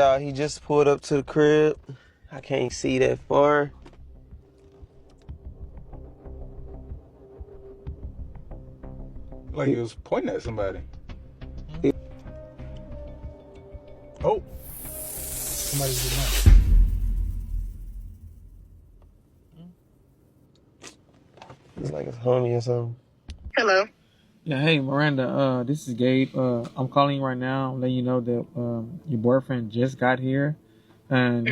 y'all, he just pulled up to the crib. I can't see that far. Like he was pointing at somebody. Oh. Somebody's doing that. It's like his homie or something. Hello. Yeah, hey Miranda, this is Gabe. I'm calling you right now, letting you know that your boyfriend just got here, and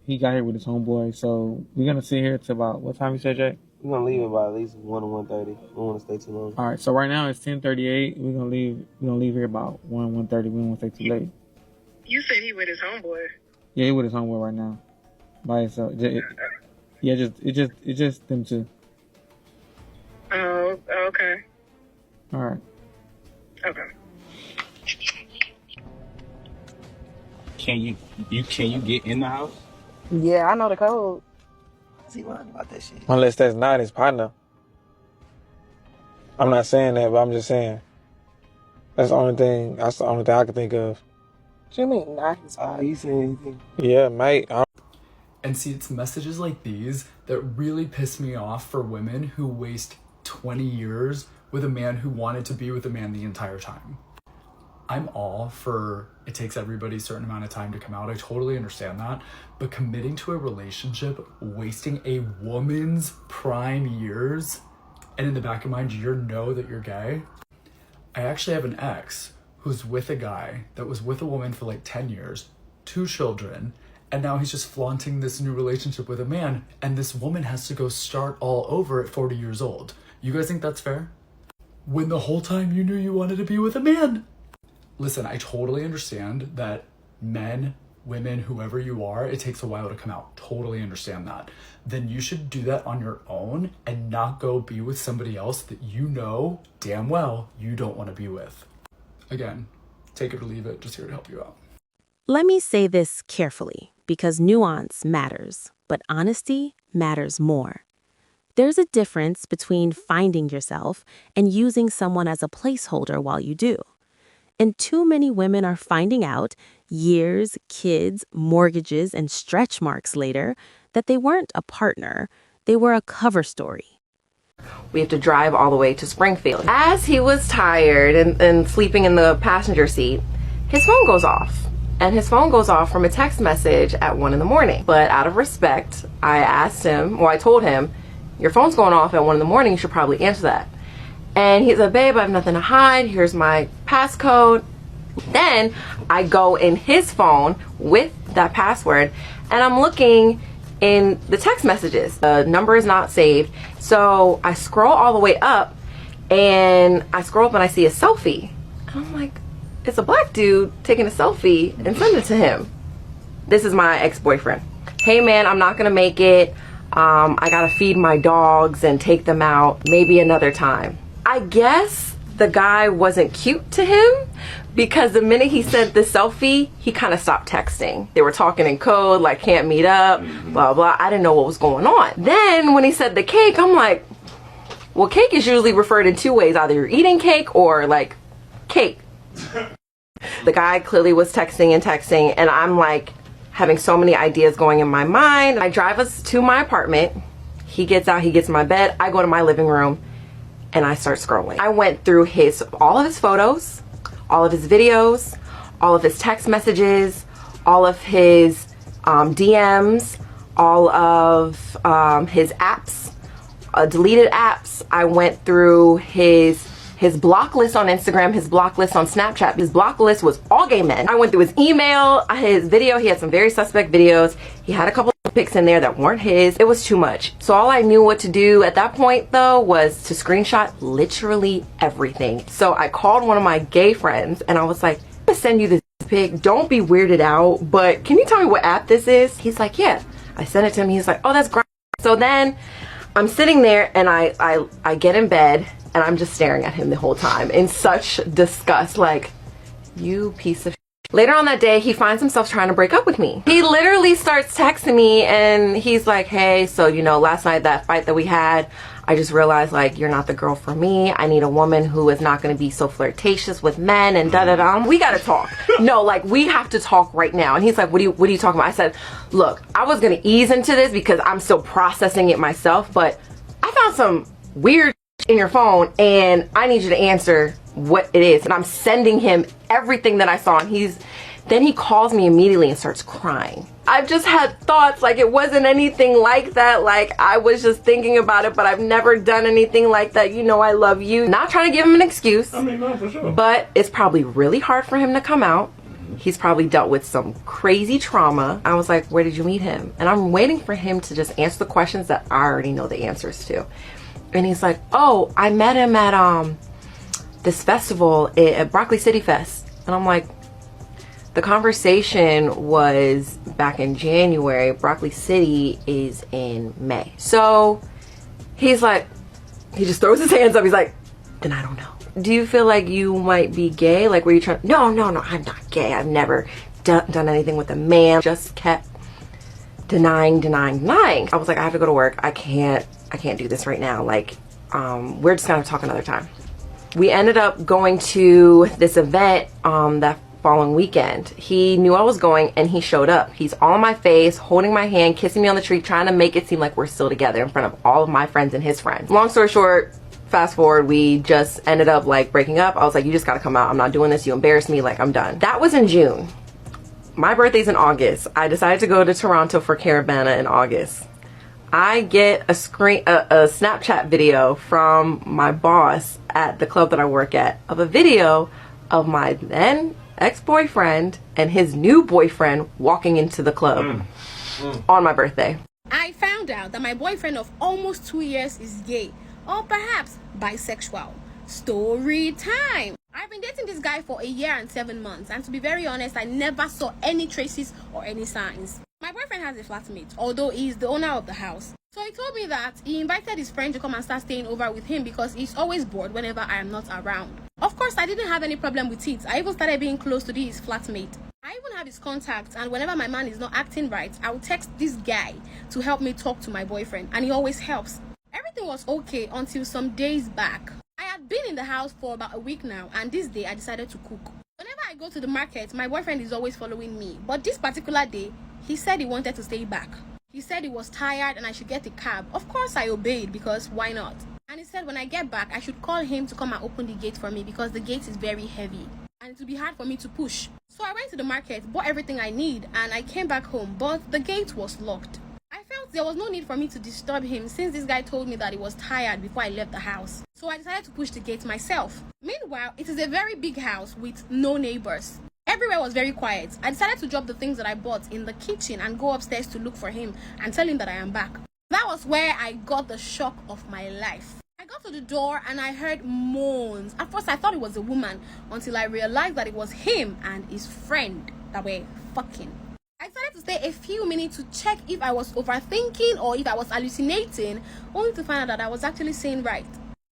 he got here with his homeboy. So we're gonna sit here till about what time you said, Jay? We're gonna leave about at least 1 or 1:30. We don't want to stay too long. All right. So right now it's 10:38. We're gonna leave here about 1:30. We don't want to stay too late. You said he with his homeboy. Yeah, he with his homeboy right now, by himself. It's just them two. Oh, okay. All right. Okay. Can you get in the house? Yeah, I know the code. What's he lying about that shit? Unless that's not his partner. I'm not saying that, but I'm just saying. That's the only thing I can think of. What do you mean, not his partner? You saying anything? Yeah, mate. And see, it's messages like these that really piss me off for women who waste 20 years with a man who wanted to be with a man the entire time. I'm all for it takes everybody a certain amount of time to come out. I totally understand that. But committing to a relationship, wasting a woman's prime years, and in the back of mind, you know that you're gay. I actually have an ex who's with a guy that was with a woman for like 10 years, 2 children, and now he's just flaunting this new relationship with a man, and this woman has to go start all over at 40 years old. You guys think that's fair? When the whole time you knew you wanted to be with a man. Listen, I totally understand that men, women, whoever you are, it takes a while to come out. Totally understand that. Then you should do that on your own and not go be with somebody else that you know damn well you don't want to be with. Again, take it or leave it, just here to help you out. Let me say this carefully, because nuance matters, but honesty matters more. There's a difference between finding yourself and using someone as a placeholder while you do. And too many women are finding out, years, kids, mortgages, and stretch marks later, that they weren't a partner, they were a cover story. We have to drive all the way to Springfield. As he was tired and sleeping in the passenger seat, his phone goes off. And his phone goes off from a text message at 1 in the morning. But out of respect, I told him, your phone's going off at 1 in the morning, you should probably answer that. And he said, babe, I have nothing to hide. Here's my passcode. Then I go in his phone with that password and I'm looking in the text messages. The number is not saved. So I scroll all the way up and I see a selfie. And I'm like, it's a black dude taking a selfie and sending it to him. This is my ex-boyfriend. Hey man, I'm not gonna make it. I gotta feed my dogs and take them out. Maybe another time. I guess the guy wasn't cute to him because the minute he sent the selfie, he kind of stopped texting. They were talking in code, like can't meet up, blah, blah. I didn't know what was going on. Then when he said the cake, I'm like, well, cake is usually referred in 2 ways. Either you're eating cake or like cake. The guy clearly was texting and I'm like having so many ideas going in my mind. I drive us to my apartment. He gets out, he gets in my bed. I go to my living room and I start scrolling. I went through all of his photos, all of his videos, all of his text messages, all of his DMs, all of his apps, deleted apps. I went through his block list on Instagram, his block list on Snapchat. His block list was all gay men. I went through his email, his video. He had some very suspect videos. He had a couple of pics in there that weren't his. It was too much. So all I knew what to do at that point though was to screenshot literally everything. So I called one of my gay friends and I was like, I'm gonna send you this pic. Don't be weirded out, but can you tell me what app this is? He's like, yeah. I sent it to him. He's like, oh, that's great. So then I'm sitting there and I get in bed and I'm just staring at him the whole time in such disgust, like, you piece of shit. Later on that day, he finds himself trying to break up with me. He literally starts texting me and he's like, hey, so you know, last night that fight that we had, I just realized, like, you're not the girl for me. I need a woman who is not going to be so flirtatious with men and da-da-da. We got to talk. No, like, we have to talk right now. And he's like, what are you talking about? I said, look, I was going to ease into this because I'm still processing it myself, but I found some weird in your phone and I need you to answer what it is. And I'm sending him everything that I saw, and then he calls me immediately and starts crying. I've just had thoughts, like, it wasn't anything like that. Like, I was just thinking about it, but I've never done anything like that. You know I love you. Not trying to give him an excuse. I mean, no, for sure. But it's probably really hard for him to come out. He's probably dealt with some crazy trauma. I was like, where did you meet him? And I'm waiting for him to just answer the questions that I already know the answers to. And he's like, oh, I met him at this festival at Broccoli City Fest. And I'm like, the conversation was back in January. Broccoli City is in May. So he's like, he just throws his hands up. He's like, then I don't know. Do you feel like you might be gay? Like, were you trying? No, I'm not gay. I've never done anything with a man. Just kept denying. I was like, I have to go to work. I can't do this right now. Like, we're just gonna talk another time. We ended up going to this event that following weekend. He knew I was going and he showed up. He's all in my face, holding my hand, kissing me on the cheek, trying to make it seem like we're still together in front of all of my friends and his friends. Long story short, fast forward, we just ended up like breaking up. I was like, you just gotta come out. I'm not doing this. You embarrassed me. Like, I'm done. That was in June. My birthday's in August. I decided to go to Toronto for Caravana in August. I get a Snapchat video from my boss at the club that I work at of a video of my then ex-boyfriend and his new boyfriend walking into the club on my birthday. I found out that my boyfriend of almost 2 years is gay, or perhaps bisexual. Story time. I've been dating this guy for 1 year and 7 months, and to be very honest, I never saw any traces or any signs. My boyfriend has a flatmate, although he is the owner of the house. So he told me that he invited his friend to come and start staying over with him because he's always bored whenever I am not around. Of course, I didn't have any problem with it. I even started being close to his flatmate. I even have his contacts, and whenever my man is not acting right, I will text this guy to help me talk to my boyfriend, and he always helps. Everything was okay until some days back. I had been in the house for about a week now, and this day I decided to cook. Whenever I go to the market, my boyfriend is always following me, but this particular day, he said he wanted to stay back. He said he was tired and I should get a cab. Of course I obeyed, because why not? And he said when I get back, I should call him to come and open the gate for me because the gate is very heavy and it will be hard for me to push. So I went to the market, bought everything I need, and I came back home, but the gate was locked. I felt there was no need for me to disturb him since this guy told me that he was tired before I left the house. So I decided to push the gate myself. Meanwhile, it is a very big house with no neighbors. Everywhere was very quiet. I decided to drop the things that I bought in the kitchen and go upstairs to look for him and tell him that I am back. That was where I got the shock of my life. I got to the door and I heard moans. At first I thought it was a woman until I realized that it was him and his friend that were fucking. I decided to stay a few minutes to check if I was overthinking or if I was hallucinating, only to find out that I was actually saying right.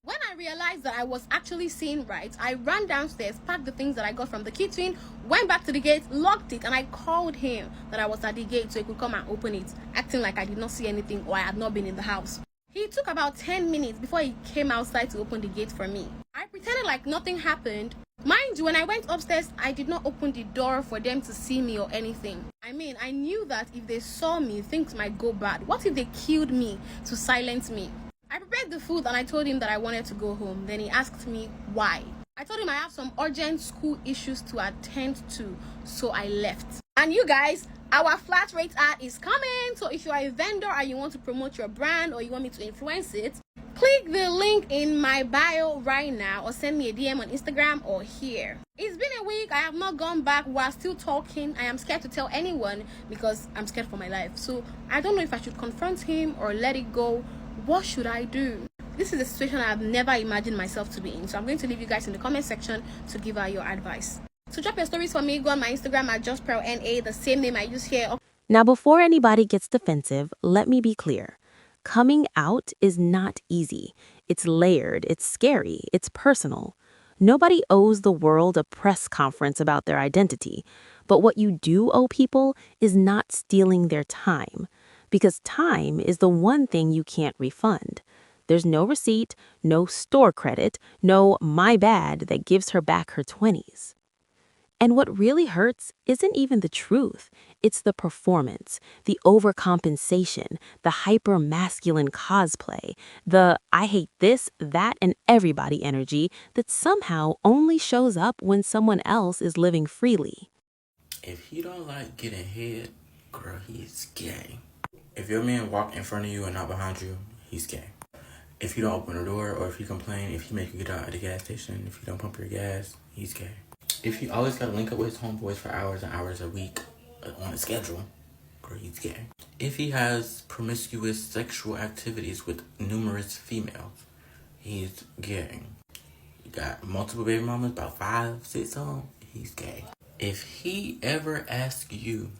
When I realized that I was actually seeing right, I ran downstairs, packed the things that I got from the kitchen, went back to the gate, locked it, and I called him that I was at the gate so he could come and open it, acting like I did not see anything or I had not been in the house. He took about 10 minutes before he came outside to open the gate for me. I pretended like nothing happened. Mind you, when I went upstairs, I did not open the door for them to see me or anything. I mean, I knew that if they saw me, things might go bad. What if they killed me to silence me? I prepared the food and I told him that I wanted to go home. Then he asked me why. I told him I have some urgent school issues to attend to, so I left. And you guys, our flat rate ad is coming. So if you are a vendor and you want to promote your brand or you want me to influence it, click the link in my bio right now or send me a DM on Instagram or here. It's been a week. I have not gone back. We're still talking. I am scared to tell anyone because I'm scared for my life. So I don't know if I should confront him or let it go. What should I do? This is a situation I have never imagined myself to be in. So I'm going to leave you guys in the comment section to give out your advice. So drop your stories for me. Go on my Instagram at JustPearlNA, the same name I use here. Now, before anybody gets defensive, let me be clear. Coming out is not easy. It's layered, it's scary, it's personal. Nobody owes the world a press conference about their identity. But what you do owe people is not stealing their time. Because time is the one thing you can't refund. There's no receipt, no store credit, no my bad that gives her back her 20s. And what really hurts isn't even the truth. It's the performance, the overcompensation, the hyper-masculine cosplay, the I hate this, that, and everybody energy that somehow only shows up when someone else is living freely. If he don't like getting head, girl, he's gay. If your man walk in front of you and not behind you, he's gay. If you don't open the door, or if you complain, if he make you get out at the gas station, if you don't pump your gas, he's gay. If he always gotta link up with his homeboys for hours and hours a week on a schedule, girl, he's gay. If he has promiscuous sexual activities with numerous females, he's gay. He got multiple baby mamas, about 5, 6 of them, he's gay. If he ever asks you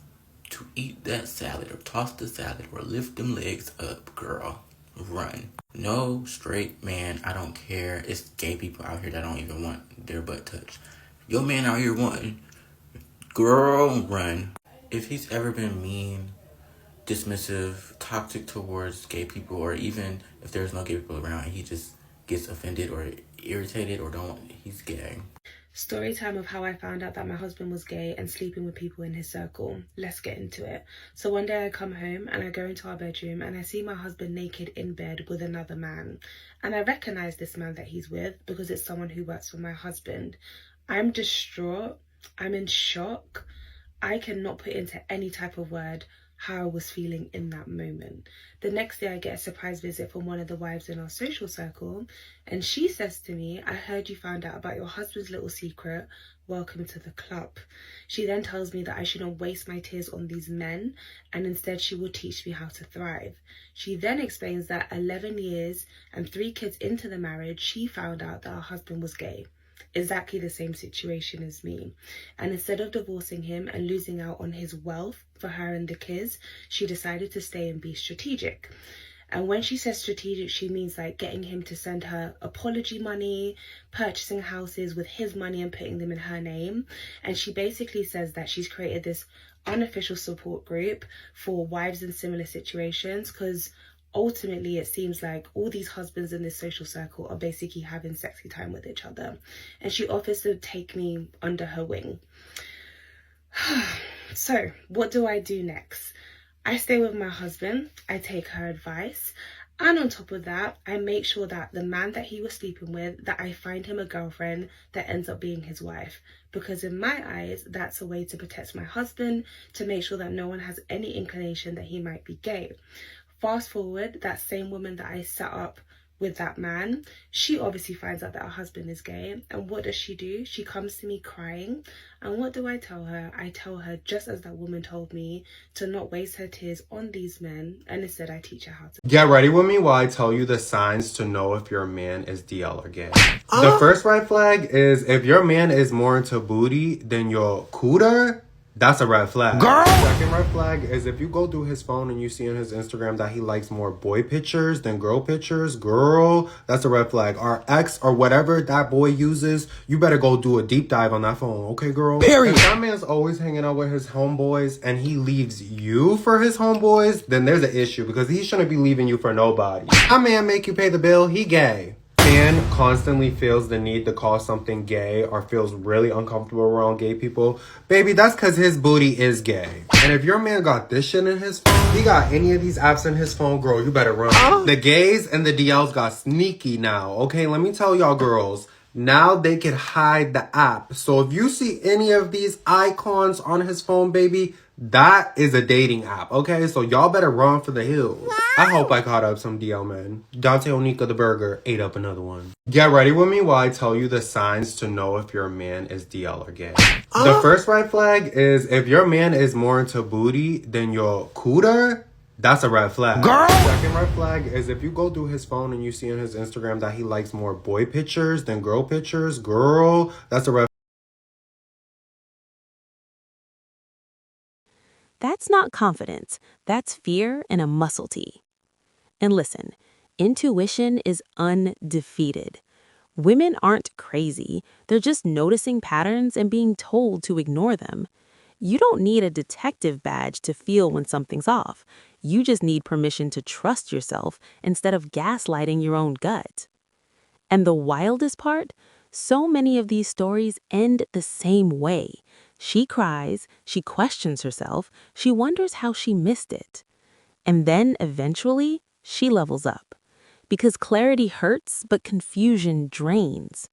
to eat that salad or toss the salad or lift them legs up, girl, run. No straight man, I don't care. It's gay people out here that don't even want their butt touched. Your man out here wanting, girl, run. If he's ever been mean, dismissive, toxic towards gay people, or even if there's no gay people around, he just gets offended or irritated or don't, he's gay. Story time of how I found out that my husband was gay and sleeping with people in his circle. Let's get into it. So one day I come home and I go into our bedroom and I see my husband naked in bed with another man. And I recognize this man that he's with because it's someone who works for my husband. I'm distraught. I'm in shock. I cannot put into any type of word how I was feeling in that moment. The next day I get a surprise visit from one of the wives in our social circle, and she says to me, I heard you found out about your husband's little secret. Welcome to the club. She then tells me that I shouldn't waste my tears on these men, and instead she will teach me how to thrive. She then explains that 11 years and 3 kids into the marriage, she found out that her husband was gay. Exactly the same situation as me. And instead of divorcing him and losing out on his wealth for her and the kids, she decided to stay and be strategic. And when she says strategic, she means like getting him to send her apology money, purchasing houses with his money and putting them in her name. And she basically says that she's created this unofficial support group for wives in similar situations, because ultimately it seems like all these husbands in this social circle are basically having sexy time with each other, and she offers to take me under her wing. So what do I do next? I stay with my husband, I take her advice, and on top of that, I make sure that the man that he was sleeping with, that I find him a girlfriend that ends up being his wife, because in my eyes that's a way to protect my husband, to make sure that no one has any inclination that he might be gay. Fast forward, that same woman that I set up with that man, she obviously finds out that her husband is gay. And what does she do? She comes to me crying. And what do I tell her? I tell her, just as that woman told me, to not waste her tears on these men. And instead, I teach her how to. Get ready with me while I tell you the signs to know if your man is DL or gay. The first red flag is if your man is more into booty than your cooter. That's a red flag. Girl! Second red flag is if you go through his phone and you see on his Instagram that he likes more boy pictures than girl pictures. Girl, that's a red flag. Our ex or whatever that boy uses, you better go do a deep dive on that phone. Okay, girl? Period. If that man's always hanging out with his homeboys and he leaves you for his homeboys, then there's an issue because he shouldn't be leaving you for nobody. That man make you pay the bill, he gay. Man constantly feels the need to call something gay or feels really uncomfortable around gay people, baby, that's because his booty is gay. And if your man got this shit in his phone, he got any of these apps in his phone, girl, you better run. The gays and the DLs got sneaky now, okay? Let me tell y'all girls, now they can hide the app. So if you see any of these icons on his phone, baby, that is a dating app, okay? So y'all better run for the hills. I hope I caught up some DL men. Dante Onika the burger ate up another one. Get ready with me while I tell you the signs to know if your man is DL or gay. The first red flag is if your man is more into booty than your cooter. That's a red flag. Girl! Second red flag is if you go through his phone and you see on his Instagram that he likes more boy pictures than girl pictures. Girl, that's a red. That's not confidence. That's fear and a muscle tee. And listen, intuition is undefeated. Women aren't crazy. They're just noticing patterns and being told to ignore them. You don't need a detective badge to feel when something's off. You just need permission to trust yourself instead of gaslighting your own gut. And the wildest part? So many of these stories end the same way. She cries, she questions herself, she wonders how she missed it. And then, eventually, she levels up. Because clarity hurts, but confusion drains.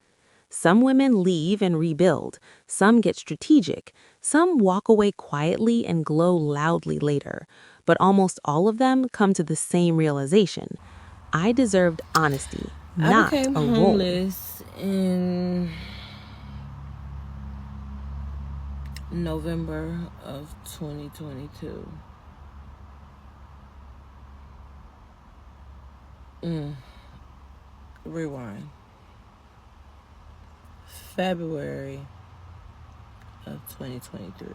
Some women leave and rebuild, some get strategic, some walk away quietly and glow loudly later, but almost all of them come to the same realization. I deserved honesty, not I became a role. homeless in November of 2022. Rewind. February of 2023.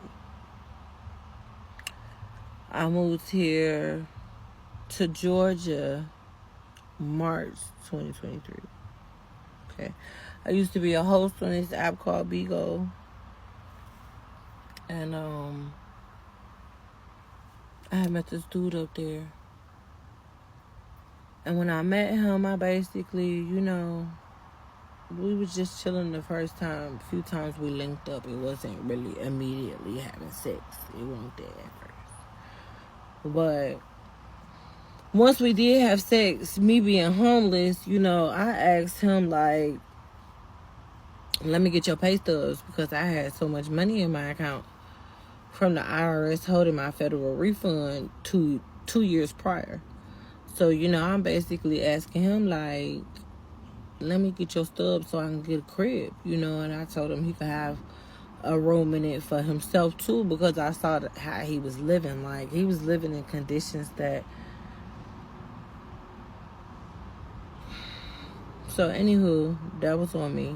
I moved here to Georgia March 2023. Okay. I used to be a host on this app called Bigo. And I had met this dude up there. And when I met him, I basically, we was just chilling the first time. A few times we linked up. It wasn't really immediately having sex. It wasn't that at first. But once we did have sex, me being homeless, I asked him, like, let me get your pay stubs, because I had so much money in my account from the IRS holding my federal refund 2 years prior. So, I'm basically asking him, like, let me get your stubs so I can get a crib, and I told him he could have a room in it for himself too, because I saw how he was living. Like, he was living in conditions that... So, anywho, that was on me.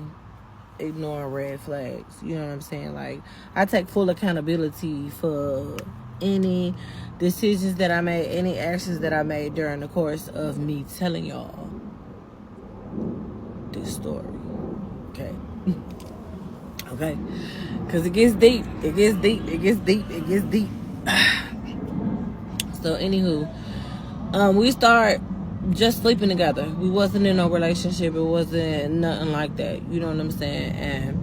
Ignoring red flags, you know what I'm saying? Like, I take full accountability for any decisions that I made, any actions that I made during the course of me telling y'all this story. Okay. Okay. Because it gets deep. It gets deep. It gets deep. It gets deep. So, anywho, we start just sleeping together. We wasn't in no relationship. It wasn't nothing like that. You know what I'm saying? And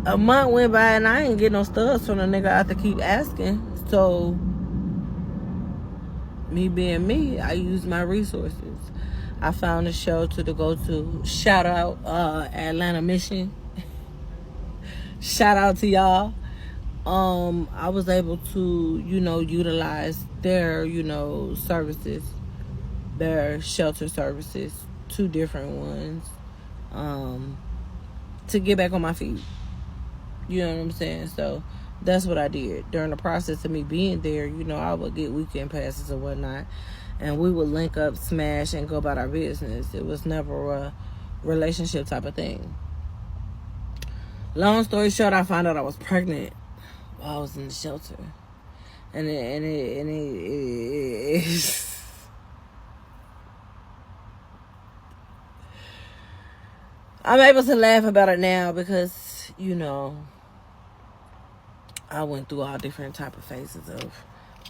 a month went by and I ain't get no stubs from the nigga. I have to keep asking. So, me being me, I used my resources. I found a shelter to go to. Shout out Atlanta Mission. Shout out to y'all. I was able to, utilize their, services, their shelter services, 2 different ones, to get back on my feet. You know what I'm saying? So that's what I did. During the process of me being there, I would get weekend passes and whatnot, and we would link up, smash, and go about our business. It was never a relationship type of thing. Long story short, I found out I was pregnant while I was in the shelter. And it I'm able to laugh about it now because, I went through all different type of phases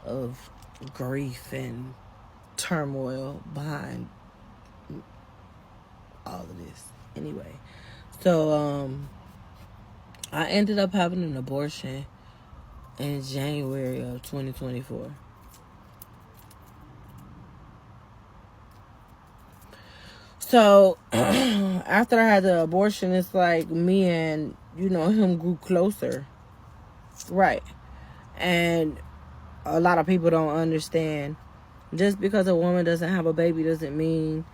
of grief and turmoil behind all of this. Anyway, so I ended up having an abortion in January of 2024. So after I had the abortion, it's like me and him grew closer, right? And a lot of people don't understand, just because a woman doesn't have a baby doesn't mean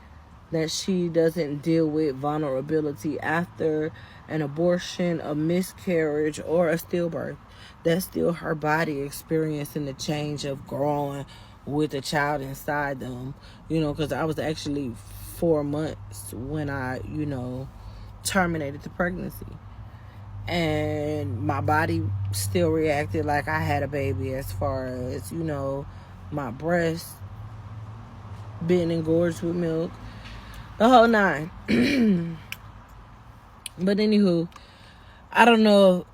that she doesn't deal with vulnerability after an abortion, a miscarriage, or a stillbirth. That's still her body experiencing the change of growing with a child inside them. Because I was actually 4 months when I, terminated the pregnancy. And my body still reacted like I had a baby, as far as, my breast being engorged with milk. The whole 9. But anywho, I don't know.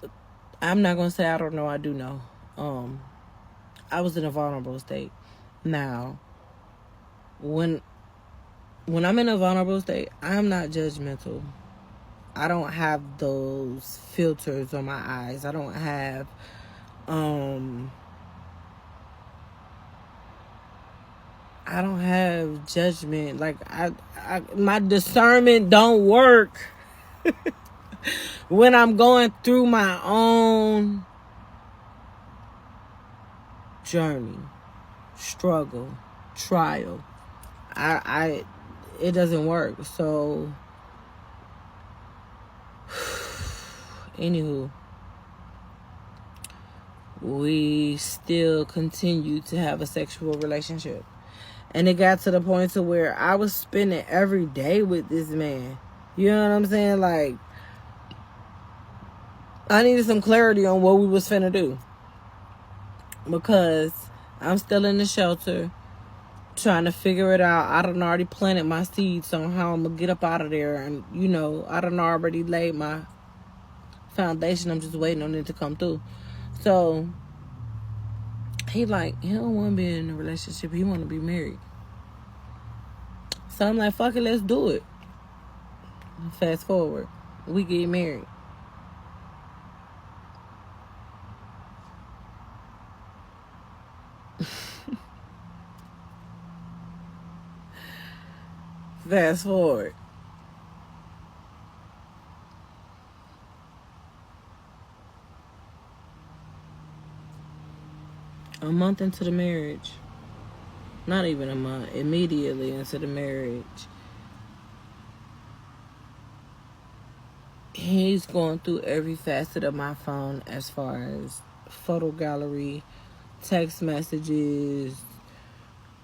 I'm not going to say I don't know. I do know. I was in a vulnerable state. Now, when I'm in a vulnerable state, I'm not judgmental. I don't have those filters on my eyes. I don't have judgment. Like my discernment don't work when I'm going through my own journey, struggle, trial. It doesn't work. So anywho, we still continue to have a sexual relationship. And it got to the point to where I was spending every day with this man. You know what I'm saying? Like, I needed some clarity on what we was finna do. Because I'm still in the shelter, trying to figure it out. I done already planted my seeds on how I'm gonna get up out of there. And, you know, I done already laid my foundation. I'm just waiting on it to come through. So, he don't want to be in a relationship. He want to be married. So I'm like, fuck it, let's do it. Fast forward, we get married. Fast forward. A month into the marriage. Not even a month. Immediately into the marriage. He's going through every facet of my phone as far as photo gallery, text messages,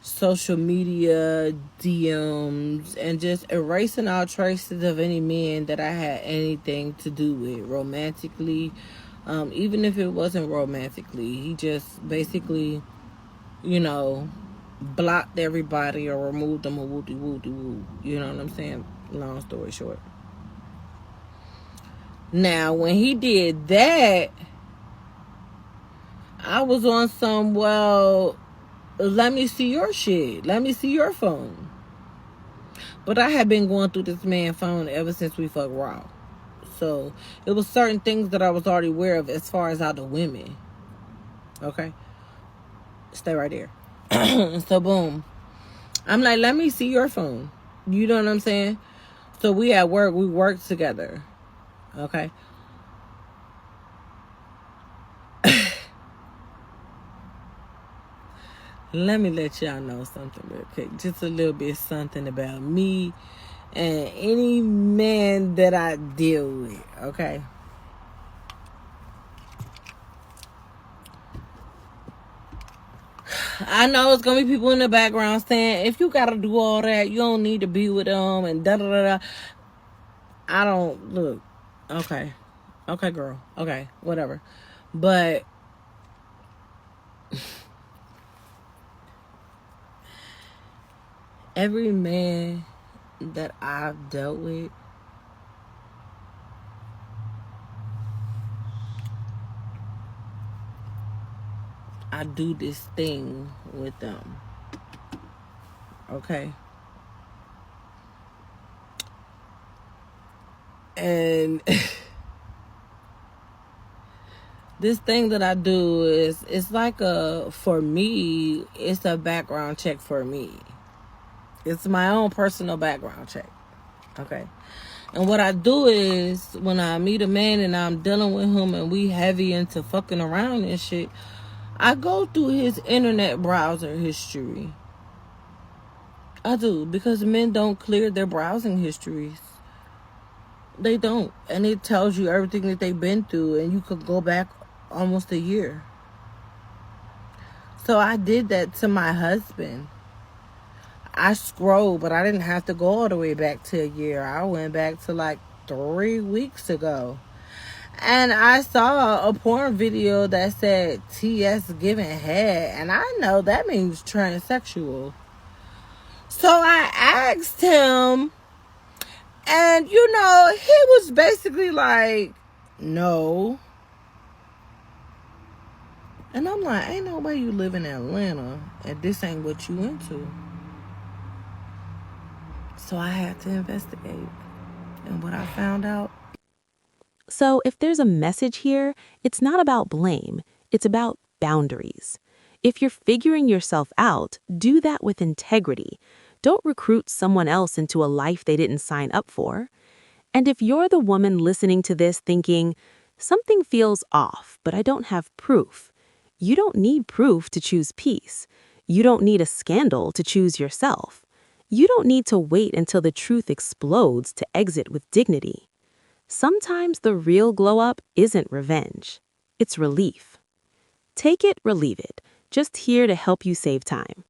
social media, DMs, and just erasing all traces of any men that I had anything to do with romantically. Even if it wasn't romantically, he just basically, you know, blocked everybody or removed them or woo-de-woo-de-woo. You know what I'm saying? Long story short. Now, when he did that, I was on some, well, let me see your shit. Let me see your phone. But I had been going through this man's phone ever since we fucked raw. So, it was certain things that I was already aware of as far as other women. Okay? Stay right there. So, boom. I'm like, let me see your phone. You know what I'm saying? So, we at work. We work together. Okay? Let me let y'all know something real quick. Just a little bit something about me and any man that I deal with. Okay? I know it's gonna be people in the background saying, if you gotta do all that, you don't need to be with them and da-da-da-da. I don't, look, okay. Okay, girl. Okay, whatever. But every man that I've dealt with, I do this thing with them. Okay? And this thing that I do is, it's like for me, it's a background check for me. It's my own personal background check. Okay? And what I do is, when I meet a man and I'm dealing with him and we heavy into fucking around and shit, I go through his internet browser history. I do, because men don't clear their browsing histories. They don't. And it tells you everything that they've been through, and you could go back almost a year. So I did that to my husband. I scrolled, but I didn't have to go all the way back to a year. I went back to like 3 weeks ago. And I saw a porn video that said TS giving head. And I know that means transsexual. So I asked him. And, you know, he was basically like, no. And I'm like, ain't no way you live in Atlanta and this ain't what you into. So I had to investigate. And what I found out. So if there's a message here, it's not about blame. It's about boundaries. If you're figuring yourself out, do that with integrity. Don't recruit someone else into a life they didn't sign up for. And if you're the woman listening to this thinking, something feels off, but I don't have proof, you don't need proof to choose peace. You don't need a scandal to choose yourself. You don't need to wait until the truth explodes to exit with dignity. Sometimes the real glow-up isn't revenge. It's relief. Take it or leave it. Just here to help you save time.